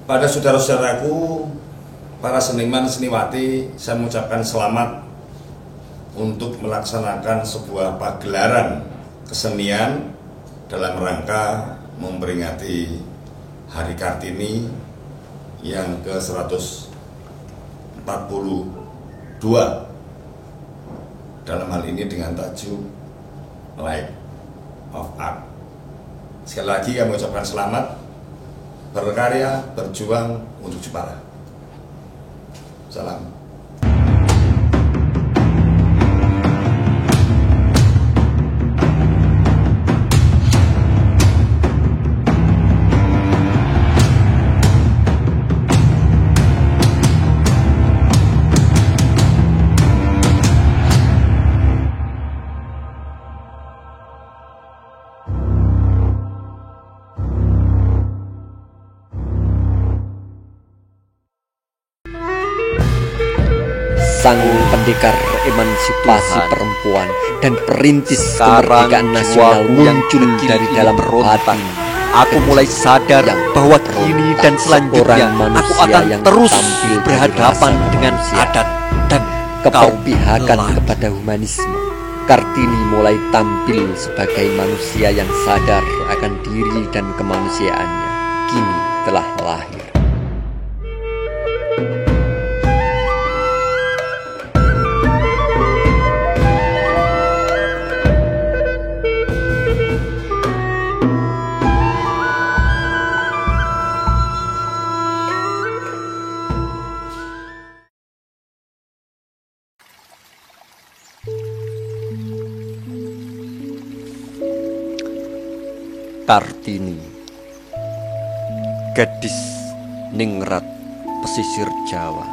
Pada saudara-saudaraku, para seniman seniwati, saya mengucapkan selamat untuk melaksanakan sebuah pagelaran kesenian dalam rangka memperingati Hari Kartini yang ke-142, dalam hal ini dengan tajuk Light of Art. Sekali lagi kami mengucapkan selamat, berkarya, berjuang untuk Jepara. Salam. Sang pendekar emansipasi perempuan dan perintis kemerdekaan nasional muncul dari dalam hati. Aku mulai sadar bahwa kini dan selanjutnya aku akan terus berhadapan dengan adat dan keberpihakan kepada humanisme. Kartini mulai tampil sebagai manusia yang sadar akan diri dan kemanusiaannya. Kini telah lahir. Kartini, gadis ningrat pesisir Jawa.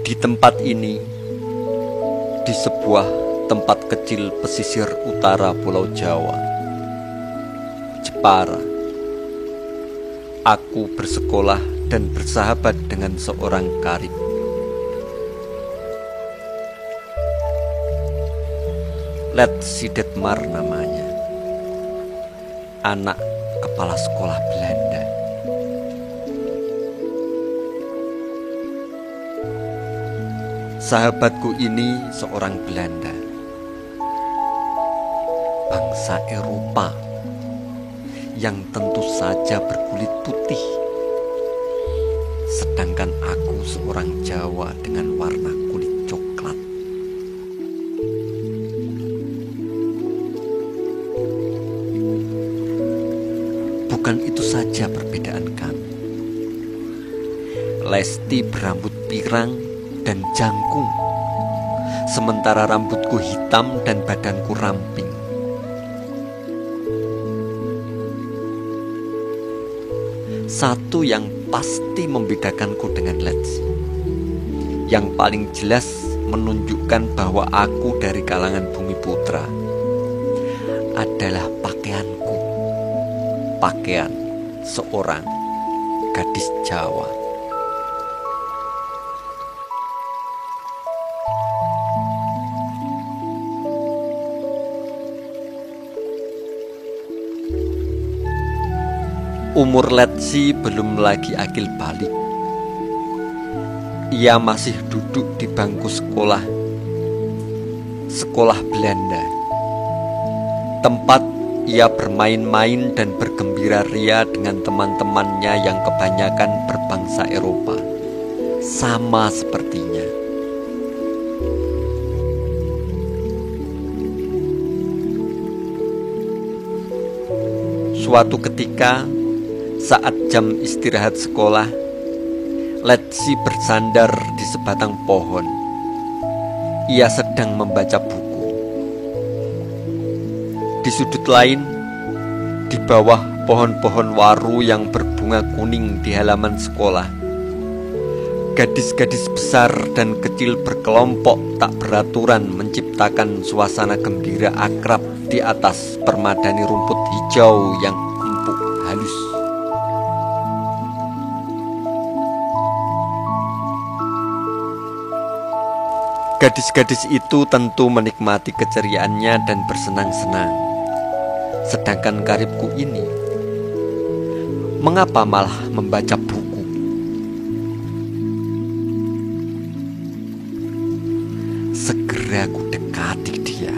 Di tempat ini, di sebuah tempat kecil pesisir utara Pulau Jawa, Jepara, aku bersekolah dan bersahabat dengan seorang karib. Letsi Detmar namanya, anak kepala sekolah Belanda. Sahabatku ini seorang Belanda, bangsa Eropa yang tentu saja berkulit putih, sedangkan aku seorang Jawa dengan warna kulit coklat. Bukan itu saja perbedaan kami. Lesti berambut pirang dan jangkung, sementara rambutku hitam dan badanku ramping. Satu yang pasti membedakanku dengan Letsi, yang paling jelas menunjukkan bahwa aku dari kalangan bumi putra, adalah pakaianku, pakaian seorang gadis Jawa. Umur Letsi belum lagi akil balik. Ia masih duduk di bangku sekolah Belanda, tempat ia bermain-main dan bergembira ria dengan teman-temannya yang kebanyakan berbangsa Eropa, sama sepertinya. Suatu ketika, saat jam istirahat sekolah, Letsi bersandar di sebatang pohon. Ia sedang membaca buku. Di sudut lain, di bawah pohon-pohon waru yang berbunga kuning di halaman sekolah, gadis-gadis besar dan kecil berkelompok tak beraturan menciptakan suasana gembira akrab di atas permadani rumput hijau yang empuk halus. Gadis-gadis itu tentu menikmati keceriaannya dan bersenang-senang. Sedangkan karibku ini, mengapa malah membaca buku? Segera ku dekati dia.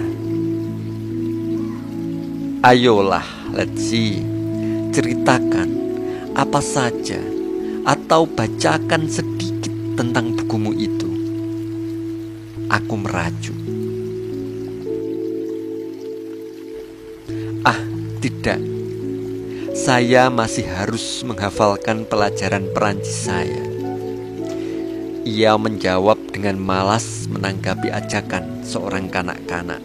Ayolah, let's see, ceritakan apa saja atau bacakan sedikit tentang bukumu itu. Aku merajuk. Ah, tidak. Saya masih harus menghafalkan pelajaran Perancis saya. Ia menjawab dengan malas menanggapi ajakan seorang kanak-kanak.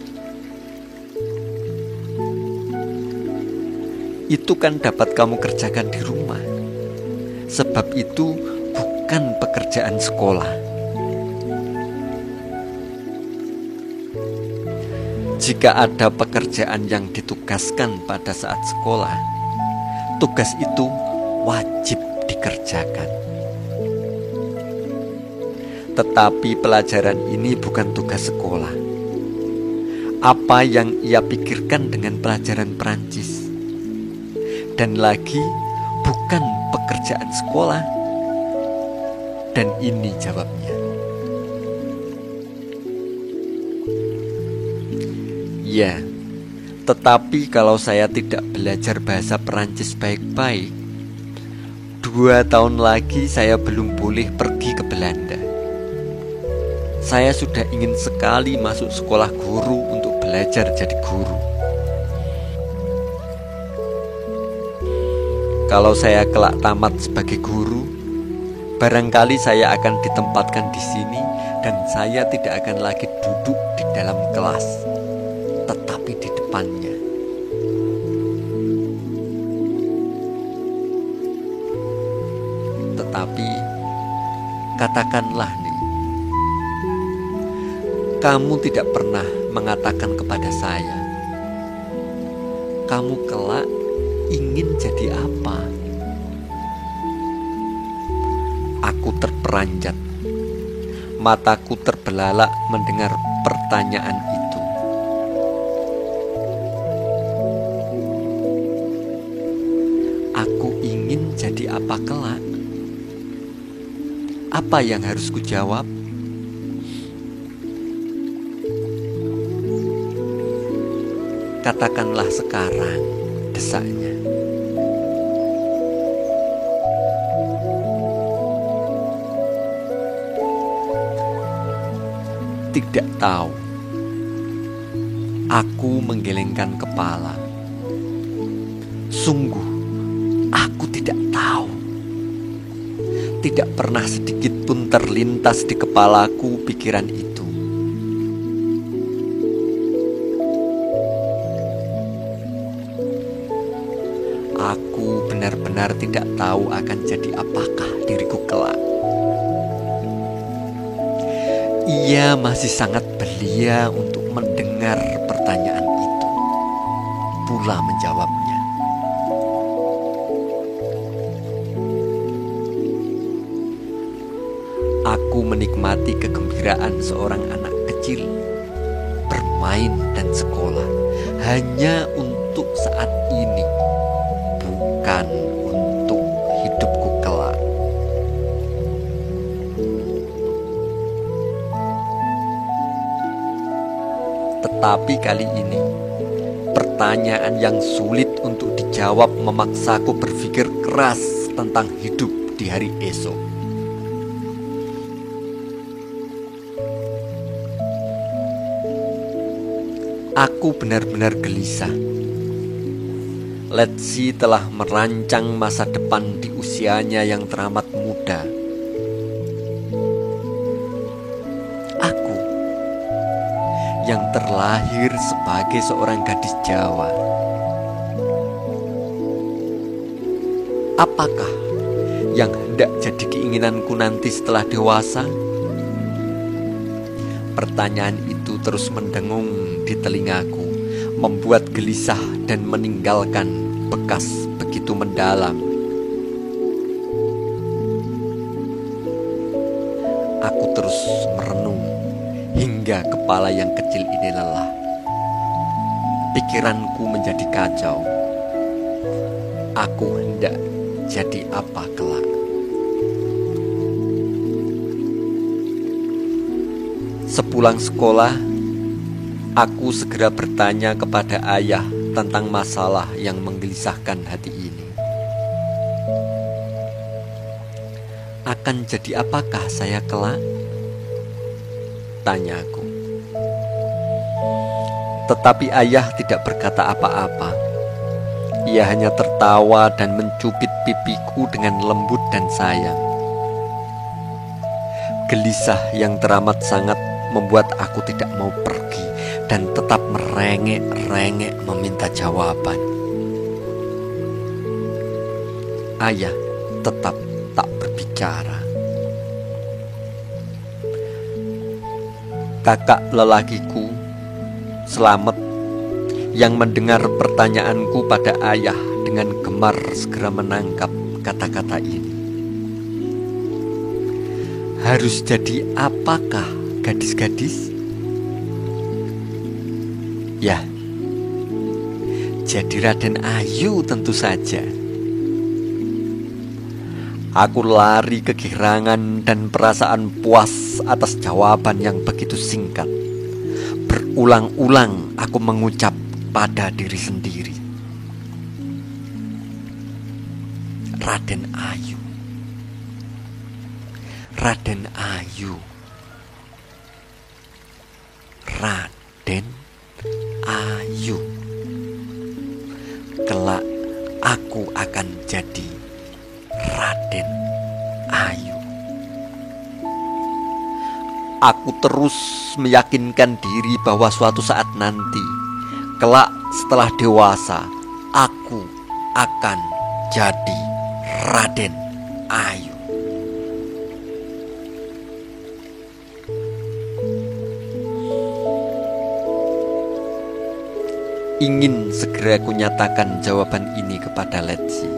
Itu kan dapat kamu kerjakan di rumah. Sebab itu bukan pekerjaan sekolah. Jika ada pekerjaan yang ditugaskan pada saat sekolah, tugas itu wajib dikerjakan. Tetapi pelajaran ini bukan tugas sekolah. Apa yang ia pikirkan dengan pelajaran Perancis? Dan lagi bukan pekerjaan sekolah. Dan ini jawabnya. Ya, tetapi kalau saya tidak belajar bahasa Perancis baik-baik, 2 tahun lagi saya belum boleh pergi ke Belanda. Saya sudah ingin sekali masuk sekolah guru untuk belajar jadi guru. Kalau saya kelak tamat sebagai guru, barangkali saya akan ditempatkan di sini dan saya tidak akan lagi duduk di dalam kelas, tetapi di depannya. Tetapi katakanlah nih, kamu tidak pernah mengatakan kepada saya, kamu kelak ingin jadi apa? Aku terperanjat, mataku terbelalak mendengar pertanyaan itu. Aku ingin jadi apa kelak? Apa yang harus kujawab? Katakanlah sekarang, desaknya. Tidak tahu. Aku menggelengkan kepala. Sungguh, aku tidak tahu. Tidak pernah sedikit pun terlintas di kepalaku pikiran itu. Aku benar-benar tidak tahu akan jadi apakah diriku kelak. Ia masih sangat belia untuk mendengar pertanyaan itu, pula menjawabnya. Aku menikmati kegembiraan seorang anak kecil bermain dan sekolah hanya untuk saat ini, bukan untuk hidupku kelak. Tetapi kali ini, pertanyaan yang sulit untuk dijawab memaksaku berpikir keras tentang hidup di hari esok. Aku benar-benar gelisah. Letzi telah merancang masa depan di usianya yang teramat muda. Aku yang terlahir sebagai seorang gadis Jawa. Apakah yang hendak jadi keinginanku nanti setelah dewasa? Pertanyaan itu terus mendengung di telingaku, membuat gelisah dan meninggalkan bekas begitu mendalam. Aku terus merenung hingga kepala yang kecil ini lelah. Pikiranku menjadi kacau. Aku hendak jadi apa kelak? Sepulang sekolah, aku segera bertanya kepada ayah tentang masalah yang menggelisahkan hati ini. Akan jadi apakah saya kelak? Tanyaku. Tetapi ayah tidak berkata apa-apa. Ia hanya tertawa dan mencubit pipiku dengan lembut dan sayang. Gelisah yang teramat sangat membuat aku tidak mau pergi dan tetap merengek-rengek meminta jawaban. Ayah tetap tak berbicara. Kakak lelakiku, Selamet, yang mendengar pertanyaanku pada ayah dengan gemar segera menangkap kata-kata ini. Harus jadi apakah gadis-gadis? Ya, jadi Raden Ayu tentu saja. Aku lari kegirangan dan perasaan puas atas jawaban yang begitu singkat. Berulang-ulang aku mengucap pada diri sendiri, Raden Ayu, Raden Ayu, Raden Ayu. Kelak aku akan jadi Raden Ayu. Aku terus meyakinkan diri bahwa suatu saat nanti, kelak setelah dewasa, aku akan jadi Raden Ayu. Ingin segera kunyatakan jawaban ini kepada Letsi,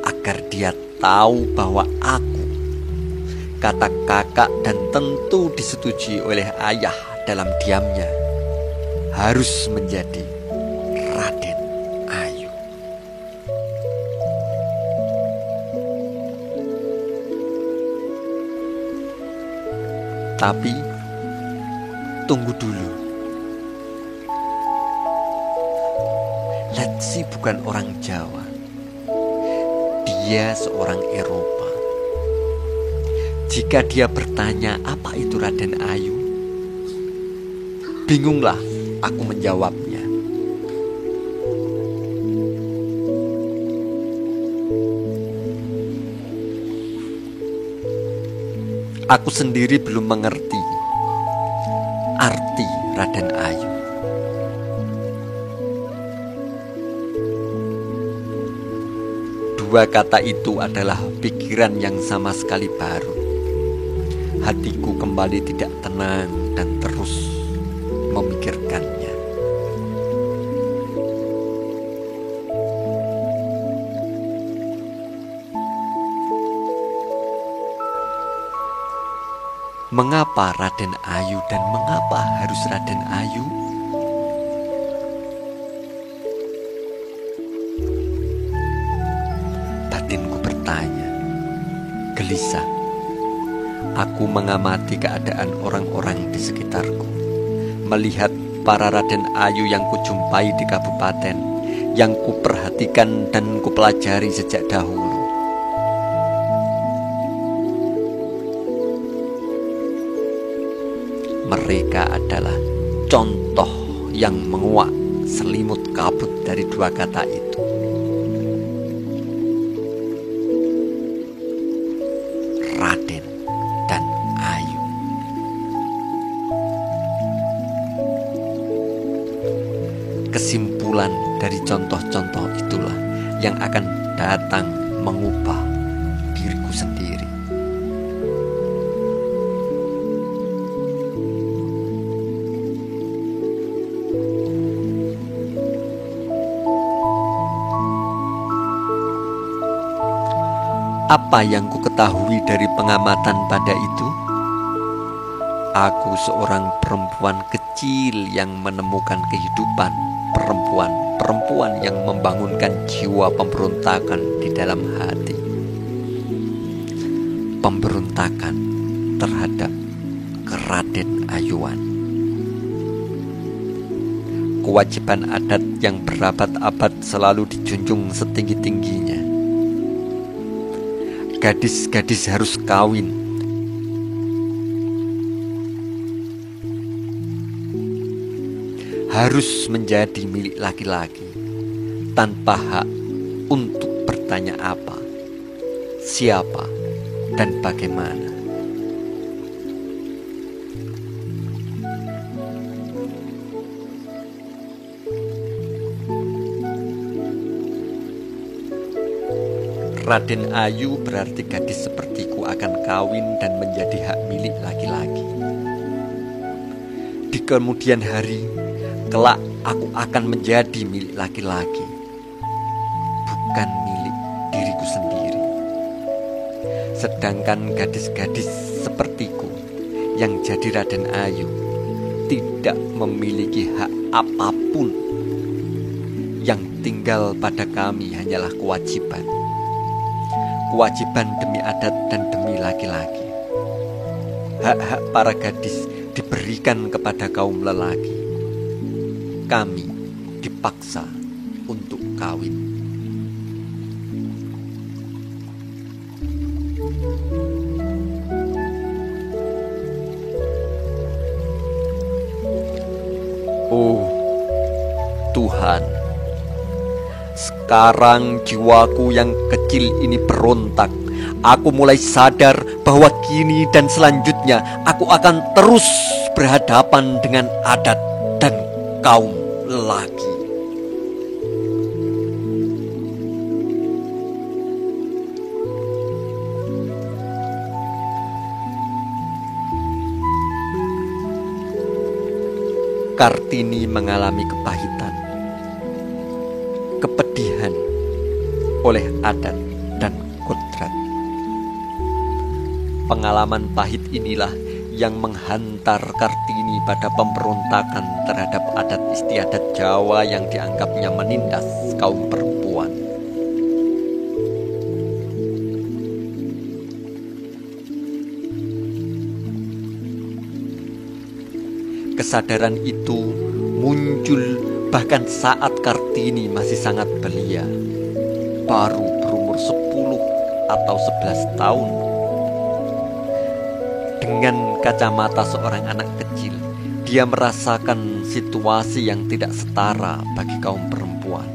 agar dia tahu bahwa aku, kata kakak dan tentu disetujui oleh ayah dalam diamnya, harus menjadi Raden Ayu. Tapi tunggu dulu. Letsi bukan orang Jawa. Dia seorang Eropa. Jika dia bertanya apa itu Raden Ayu, bingunglah aku menjawabnya. Aku sendiri belum mengerti arti Raden Ayu. Dua kata itu adalah pikiran yang sama sekali baru. Hatiku kembali tidak tenang dan terus memikirkannya. Mengapa Raden Ayu dan mengapa harus Raden Ayu? Batinku bertanya, gelisah. Aku mengamati keadaan orang-orang di sekitarku, melihat para Raden Ayu yang kujumpai di kabupaten, yang kuperhatikan dan kupelajari sejak dahulu. Mereka adalah contoh yang menguak selimut kabut dari dua kata itu. Raden dan Ayu. Kesimpulan dari contoh-contoh itulah yang akan datang mengubah diriku sendiri. Apa yang ku ketahui dari pengamatan pada itu? Aku Aku seorang perempuan kecil yang menemukan kehidupan, perempuan yang membangunkan jiwa pemberontakan di dalam hati. Pemberontakan terhadap Raden Ayuwan. Kewajiban adat yang berabad-abad selalu dijunjung setinggi-tingginya. Gadis-gadis harus kawin. Harus menjadi milik laki-laki tanpa hak untuk bertanya apa, siapa, dan bagaimana. Raden Ayu berarti gadis sepertiku akan kawin dan menjadi hak milik laki-laki. Di kemudian hari, kelak aku akan menjadi milik laki-laki, bukan milik diriku sendiri. Sedangkan gadis-gadis sepertiku yang jadi Raden Ayu tidak memiliki hak apapun. Yang tinggal pada kami hanyalah kewajiban. Kewajiban demi adat dan demi laki-laki. Hak-hak para gadis diberikan kepada kaum lelaki. Kami dipaksa untuk kawin. Oh Tuhan, sekarang jiwaku yang kecil ini berontak. Aku mulai sadar bahwa kini dan selanjutnya aku akan terus berhadapan dengan adat dan kaum lelaki. Kartini mengalami kepahitan, kepedihan oleh adat dan kodrat. Pengalaman pahit inilah yang menghantar Kartini pada pemberontakan terhadap adat istiadat Jawa yang dianggapnya menindas kaum perempuan. Kesadaran itu muncul bahkan saat Kartini masih sangat belia, baru berumur 10 atau 11 tahun. Dengan kacamata seorang anak kecil, dia merasakan situasi yang tidak setara bagi kaum perempuan.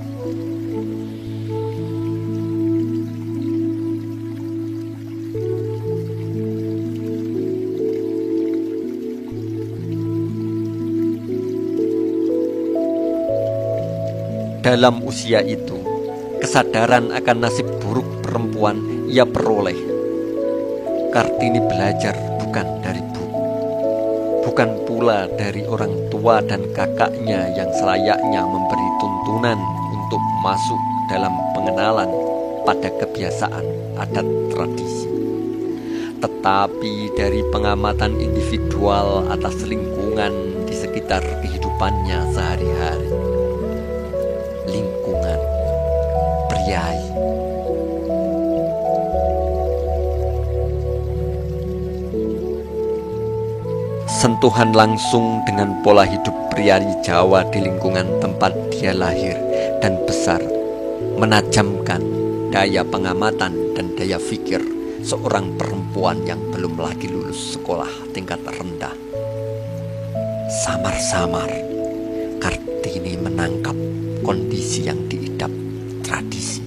Dalam usia itu, kesadaran akan nasib buruk perempuan ia peroleh. Kartini belajar bukan dari buku, bukan pula dari orang tua dan kakaknya yang selayaknya memberi tuntunan untuk masuk dalam pengenalan pada kebiasaan adat tradisi, tetapi dari pengamatan individual atas lingkungan di sekitar kehidupannya sehari-hari. Lingkungan priai. Sentuhan langsung dengan pola hidup priai Jawa di lingkungan tempat dia lahir dan besar menajamkan daya pengamatan dan daya pikir seorang perempuan yang belum lagi lulus sekolah tingkat rendah. Samar-samar Kartini menangkap kondisi yang diidap tradisi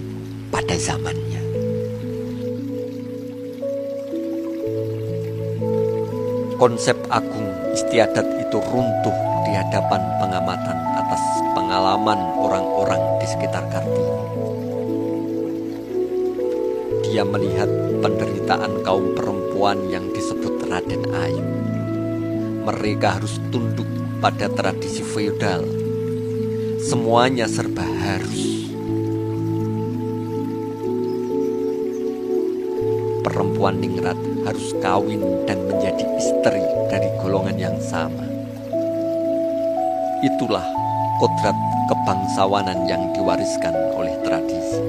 pada zamannya. Konsep agung istiadat itu runtuh di hadapan pengamatan atas pengalaman orang-orang di sekitar Kartini. Dia melihat penderitaan kaum perempuan yang disebut Raden Ayu. Mereka harus tunduk pada tradisi feodal. Semuanya serba harus. perempuan ningrat harus kawin dan menjadi istri dari golongan yang sama. Itulah kodrat kebangsawanan yang diwariskan oleh tradisi.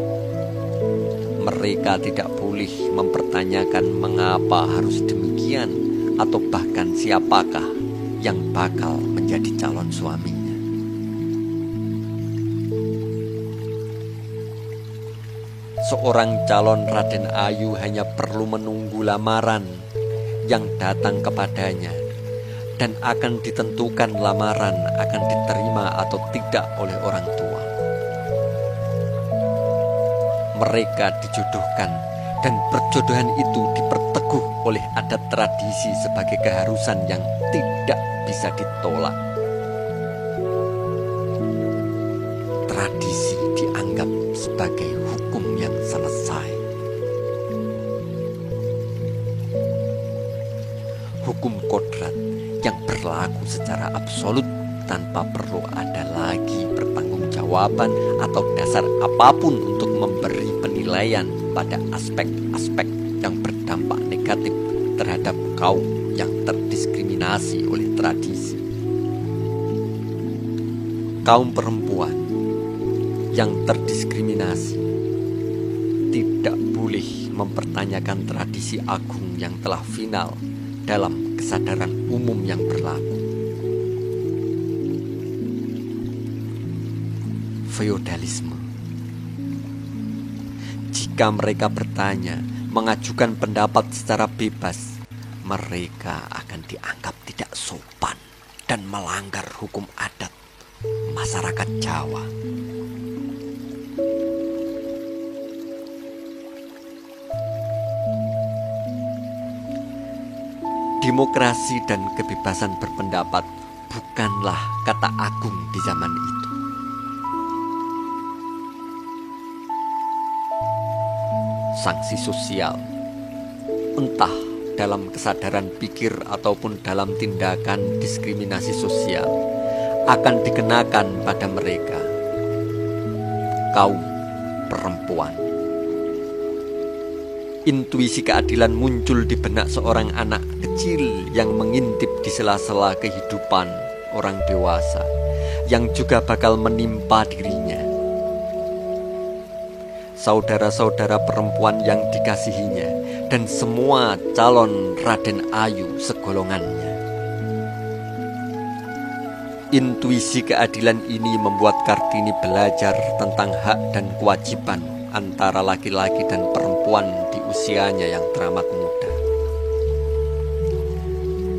Mereka tidak boleh mempertanyakan mengapa harus demikian atau bahkan siapakah yang bakal menjadi calon suaminya. Seorang calon Raden Ayu hanya perlu menunggu lamaran yang datang kepadanya, dan akan ditentukan lamaran akan diterima atau tidak oleh orang tua. Mereka dijodohkan, dan perjodohan itu diperteguh oleh adat tradisi sebagai keharusan yang tidak bisa ditolak. Tradisi dianggap sebagai hukum yang selesai. Hukum kodrat yang berlaku secara absolut tanpa perlu ada lagi pertanggungjawaban atau dasar apapun untuk memberi penilaian pada aspek-aspek yang berdampak negatif terhadap kaum yang terdiskriminasi oleh tradisi. Kaum perempuan yang terdiskriminasi tidak boleh mempertanyakan tradisi agung yang telah final dalam kesadaran umum yang berlaku. Feodalisme. Jika mereka bertanya, mengajukan pendapat secara bebas, mereka akan dianggap tidak sopan dan melanggar hukum adat masyarakat Jawa. Demokrasi dan kebebasan berpendapat bukanlah kata agung di zaman itu. Sanksi sosial, entah dalam kesadaran pikir ataupun dalam tindakan diskriminasi sosial, akan dikenakan pada mereka, kaum perempuan. Intuisi keadilan muncul di benak seorang anak kecil yang mengintip di sela-sela kehidupan orang dewasa yang juga bakal menimpa dirinya. Saudara-saudara perempuan yang dikasihinya dan semua calon Raden Ayu segolongannya. Intuisi keadilan ini membuat Kartini belajar tentang hak dan kewajiban antara laki-laki dan perempuan di usianya yang teramat muda.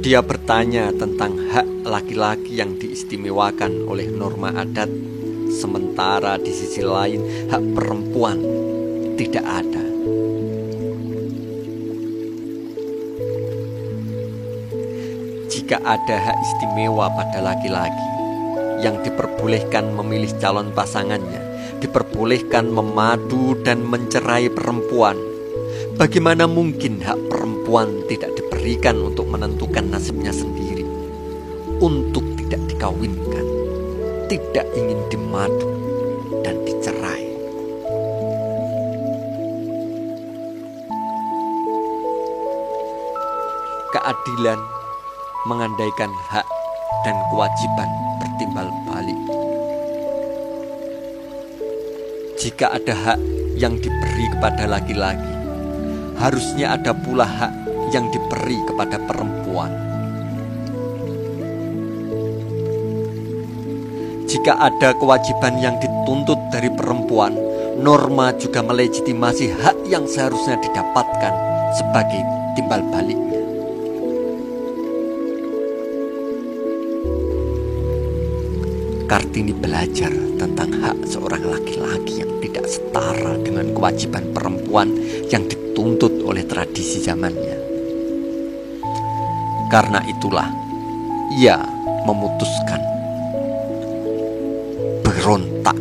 Dia bertanya tentang hak laki-laki yang diistimewakan oleh norma adat, sementara di sisi lain hak perempuan tidak ada. Jika ada hak istimewa pada laki-laki yang diperbolehkan memilih calon pasangannya, diperbolehkan memadu dan mencerai perempuan, bagaimana mungkin hak perempuan tidak diberikan untuk menentukan nasibnya sendiri, untuk tidak dikawinkan, tidak ingin dimadu dan dicerai? Keadilan mengandaikan hak dan kewajiban bertimbal balik. Jika ada hak yang diberi kepada laki-laki, harusnya ada pula hak yang diberi kepada perempuan. Jika ada kewajiban yang dituntut dari perempuan, norma juga melegitimasi hak yang seharusnya didapatkan sebagai timbal baliknya. Kartini belajar tentang hak seorang laki-laki yang tidak setara dengan kewajiban perempuan yang dituntut oleh tradisi zamannya. Karena itulah ia memutuskan berontak.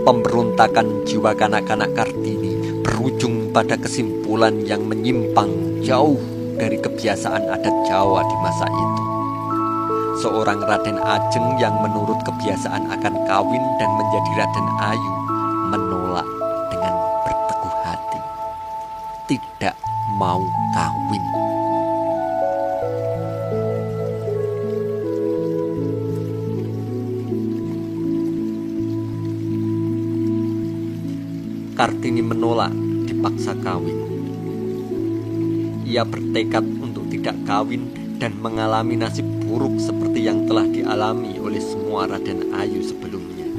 Pemberontakan jiwa kanak-kanak Kartini berujung pada kesimpulan yang menyimpang jauh dari kebiasaan adat Jawa di masa itu. seorang Raden Ajeng yang menurut kebiasaan akan kawin dan menjadi Raden Ayu menolak dengan berteguh hati, tidak mau kawin. Kartini menolak dipaksa kawin. Ia bertekad untuk tidak kawin dan mengalami nasib buruk seperti yang telah dialami oleh semua Raden Ayu sebelumnya.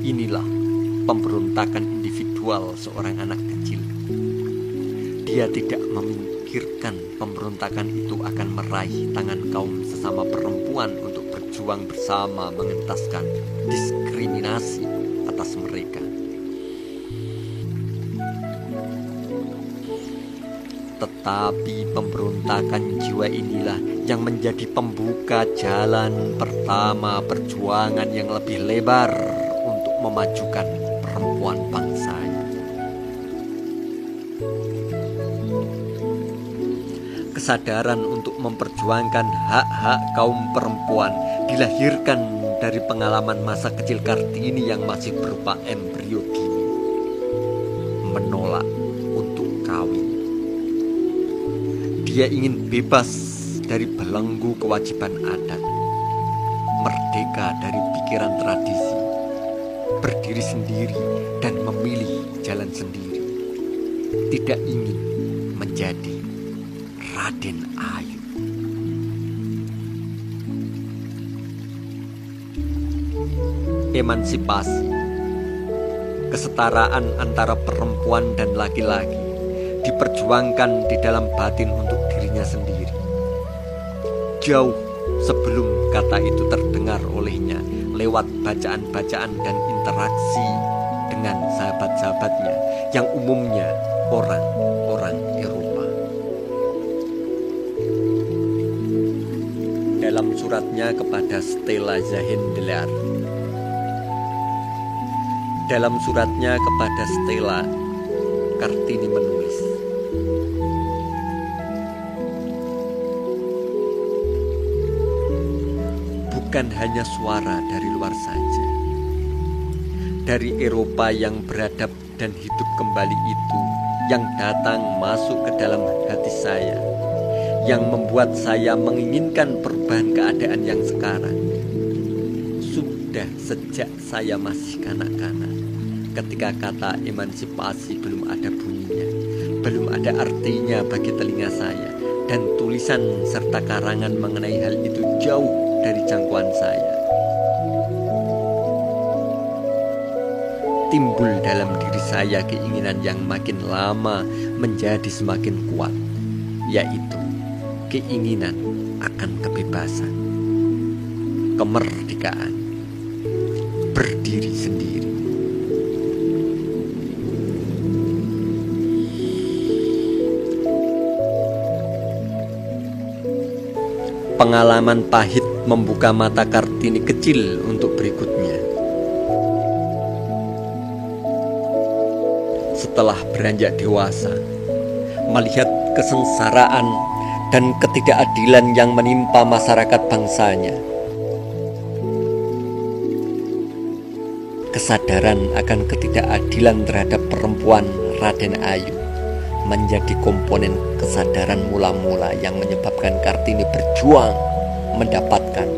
Inilah pemberontakan individual seorang anak kecil. Dia tidak memikirkan pemberontakan itu akan meraih tangan kaum sesama perempuan untuk berjuang bersama mengentaskan diskriminasi atas mereka. Tetapi pemberontakan jiwa inilah yang menjadi pembuka jalan pertama perjuangan yang lebih lebar untuk memajukan perempuan bangsanya. Kesadaran untuk memperjuangkan hak-hak kaum perempuan dilahirkan dari pengalaman masa kecil Kartini yang masih berupa embrio dini. Menolak untuk kawin. Dia ingin bebas dari belenggu kewajiban adat, merdeka dari pikiran tradisi, berdiri sendiri dan memilih jalan sendiri. Tidak ingin menjadi Raden Ayu. Emansipasi, kesetaraan antara perempuan dan laki-laki diperjuangkan di dalam batin untuk dirinya sendiri. Jauh sebelum kata itu terdengar olehnya lewat bacaan-bacaan dan interaksi dengan sahabat-sahabatnya yang umumnya orang-orang Eropa. Dalam suratnya kepada Stella Zahendler, Kartini menulis, bukan hanya suara dari luar saja, dari Eropa yang beradab dan hidup kembali itu yang datang masuk ke dalam hati saya, yang membuat saya menginginkan perubahan keadaan yang sekarang. Sudah sejak saya masih kanak-kanak, ketika kata emansipasi belum ada bunyinya, belum ada artinya bagi telinga saya, dan tulisan serta karangan mengenai hal itu jauh dari jangkauan saya. Timbul dalam diri saya keinginan yang makin lama menjadi semakin kuat, yaitu keinginan akan kebebasan, kemerdekaan, berdiri sendiri. Pengalaman pahit membuka mata Kartini kecil untuk berikutnya. Setelah beranjak dewasa, melihat kesengsaraan dan ketidakadilan yang menimpa masyarakat bangsanya, kesadaran akan ketidakadilan terhadap perempuan Raden Ayu menjadi komponen kesadaran mula-mula yang menyebabkan Kartini berjuang mendapatkan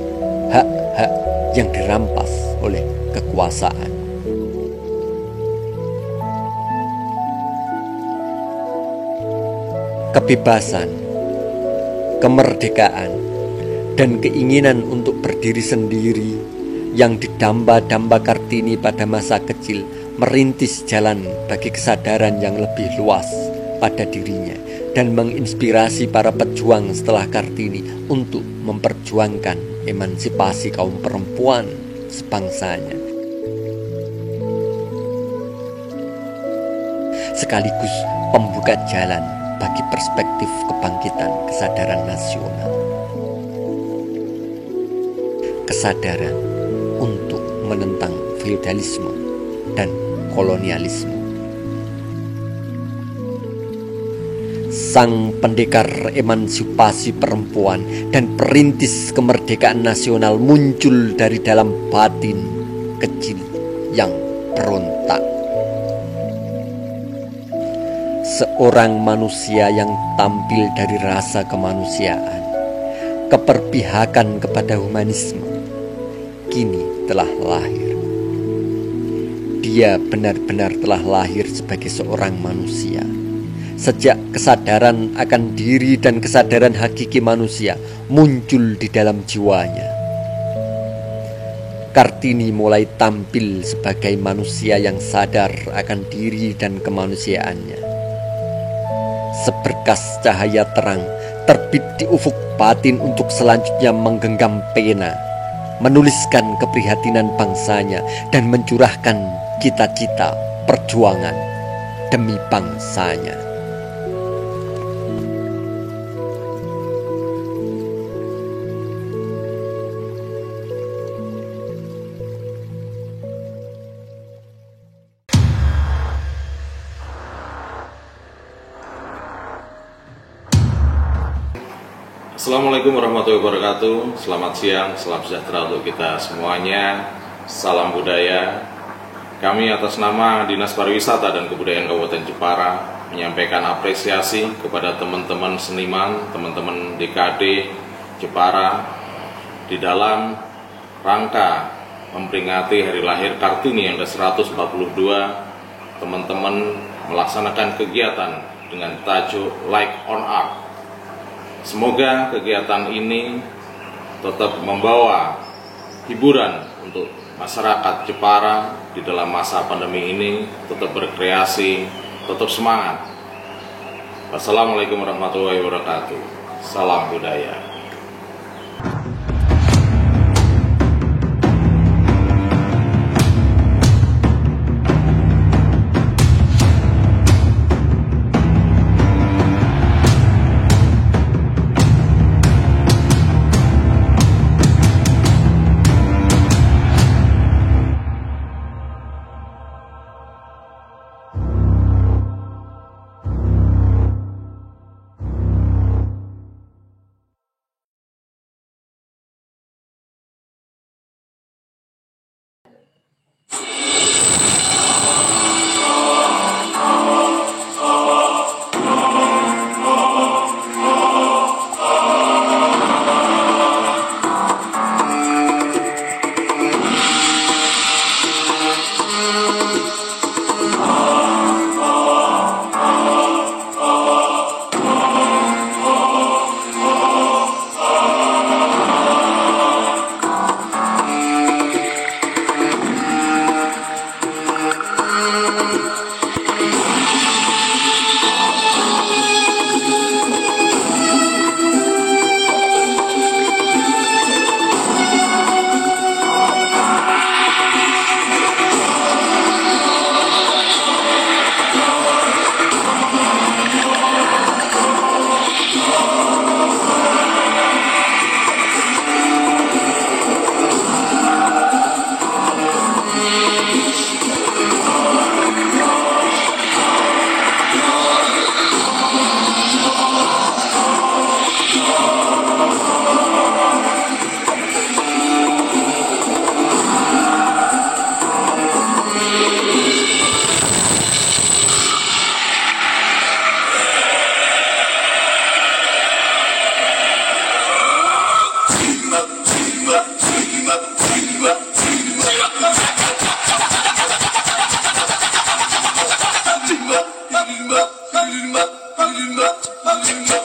hak-hak yang dirampas oleh kekuasaan. Kebebasan, kemerdekaan, dan keinginan untuk berdiri sendiri yang didamba-damba Kartini pada masa kecil merintis jalan bagi kesadaran yang lebih luas pada dirinya dan menginspirasi para pejuang setelah Kartini untuk memperjuangkan emansipasi kaum perempuan sebangsanya, sekaligus pembuka jalan bagi perspektif kebangkitan kesadaran nasional, kesadaran untuk menentang feodalisme dan kolonialisme, sang pendekar emansipasi perempuan dan perintis kemerdekaan nasional muncul dari dalam batin kecil yang berontak. Seorang manusia yang tampil dari rasa kemanusiaan, keperpihakan kepada humanisme, kini telah lahir. Dia benar-benar telah lahir sebagai seorang manusia. Sejak kesadaran akan diri dan kesadaran hakiki manusia muncul di dalam jiwanya, Kartini mulai tampil sebagai manusia yang sadar akan diri dan kemanusiaannya. Seberkas cahaya terang terbit di ufuk batin untuk selanjutnya menggenggam pena, menuliskan keprihatinan bangsanya dan mencurahkan cita-cita perjuangan demi bangsanya. Assalamualaikum warahmatullahi wabarakatuh. Selamat siang, salam sejahtera untuk kita semuanya. Salam budaya. Kami atas nama Dinas Pariwisata dan Kebudayaan Kabupaten Jepara menyampaikan apresiasi kepada teman-teman seniman, teman-teman DKD Jepara di dalam rangka memperingati hari lahir Kartini yang ke-142. Teman-teman melaksanakan kegiatan dengan tajuk Like on Art. Semoga kegiatan ini tetap membawa hiburan untuk masyarakat Jepara di dalam masa pandemi ini, tetap berkreasi, tetap semangat. Wassalamualaikum warahmatullahi wabarakatuh. Salam budaya. Bye.